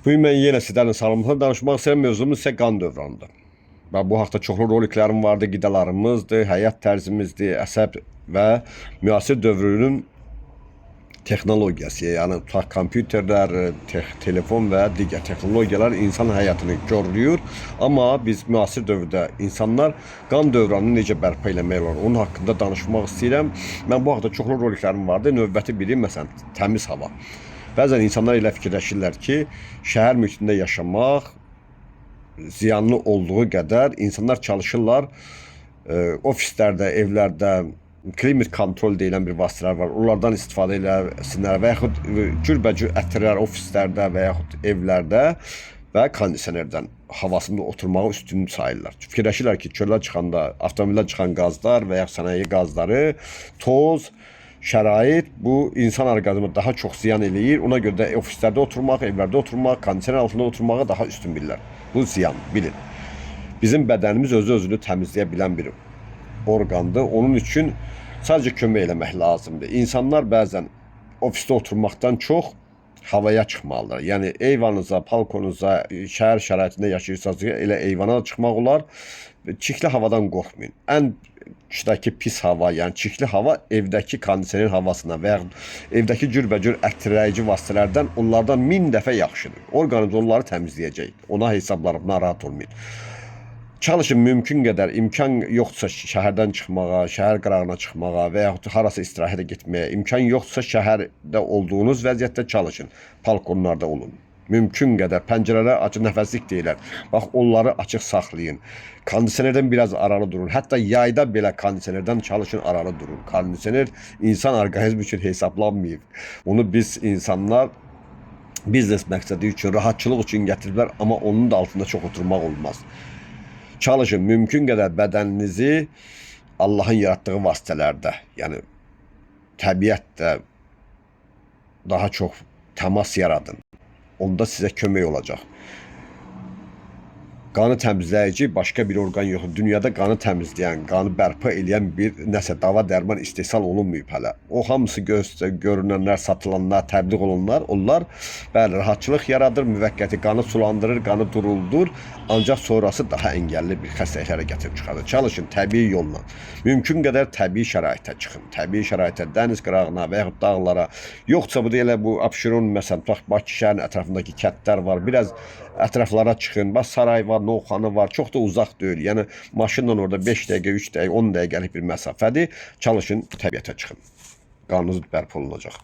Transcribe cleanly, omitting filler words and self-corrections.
Bugün mən yenə sizlərlə sağlamlıqla danışmaq istəyirəm. Mövzumuz isə qan dövranıdır. Və bu haqda çoxlu roliklərim vardı, qidalarımızdır, həyat tərzimizdir, əsəb və müasir dövrünün texnologiyası, yəni tutaq kompüterlər, telefon və digər texnologiyalar insan həyatını görülüyor. Amma biz müasir dövrdə insanlar qan dövranını necə bərpa eləmək olar, onun haqqında danışmaq istəyirəm. Mən bu haqda çoxlu roliklərim vardı. Növbəti biri məsələn təmiz hava. Bəzən insanlar elə fikirləşirlər ki, şəhər mühitində yaşamaq ziyanlı olduğu qədər insanlar çalışırlar ofislərdə, evlərdə klimat kontrol deyilən bir vasitələr var. Onlardan istifadə eləsinlər və yaxud cürbəcür ətirlər ofislərdə və yaxud evlərdə və kondisionerdən havasında oturmağı üstün sayırlar. Fikirləşirlər ki, çölə çıxanda, avtomobildən çıxan qazlar və yaxud sənaye qazları, toz, şərait bu insan orqanizminə daha çox ziyan eləyir. Ona görə də ofislərdə oturmaq, evlərdə oturmaq, kondisioner altında oturmağı daha üstün bilirlər. Bu ziyan, bilin. Bizim bədənimiz özünü təmizləyə bilən bir orqandır. Onun üçün sadəcə kömək eləmək lazımdır. İnsanlar bəzən ofisdə oturmaqdan çox havaya çıxmalıdır. Yəni eyvanınıza, balkonunuza, şəhər şəraitində yaşayırsanız elə eyvana çıxmaq olar. Çirkli havadan qorxmayın. Ən içdəki pis hava, yəni çirkli hava evdəki kondisioner havasına və ya evdəki cürbəcür ətirləyici vasitələrdən onlardan 1000 dəfə yaxşıdır. Orqanizm onları təmizləyəcək. Ona hesablanıb narahat olmayın. Çalışın mümkün qədər, imkan yoxdursa şəhərdən çıxmağa, şəhər qırağına çıxmağa və yaxud harasa istirahətə getməyə, imkan yoxdursa şəhərdə olduğunuz vəziyyətdə çalışın. Balkonlarda olun. Mümkün qədər pəncərələr açıq, nəfəslik deyilər. Bax, onları açıq saxlayın. Kondisionerdən biraz aralı durun. Hətta yayda belə kondisionerdən çalışın, aralı durun. Kondisioner insan orqanizmi üçün hesablanmayıb. Onu biz insanlar biznes məqsədi üçün, rahatçılıq üçün gətiriblər, amma onun da altında çox oturmaq olmaz. Çalışın mümkün qədər bədəninizi Allahın yaratdığı vasitələrdə, yəni təbiətdə daha çox təmas yaradın. Onda sizə kömək olacaq. Qanı təmizləyici başqa bir orqan yoxdur. Dünyada qanı təmizləyən, qanı bərpa edən bir nəsə dava dərman istehsal olunmayıb hələ. O hamısı görünənlər, satılanlar, təbliğ olunanlar, onlar bəli rahatçılıq yaradır, müvəqqəti qanı sulandırır, qanı duruldur. Ancaq sonrası daha əngəlli bir xəstəliklərə gətirib çıxarır. Çalışın təbii yolla. Mümkün qədər təbii şəraitə çıxın. Təbii şəraitə, dəniz qırağına və yaxud dağlara. Yoxsa bu da elə bu Abşeron, məsələn, Bakı şəhərinin ətrafındakı kəndlər var. Biraz ətraflara çıxın. Bax, saray var, Novxanı var. Çox da uzaq deyil. Yəni maşınla orada 5 dəqiqə, 3 dəqiqə, 10 dəqiqəlik bir məsafədir. Çalışın təbiətə çıxın. Qanınız bərpa olunacaq.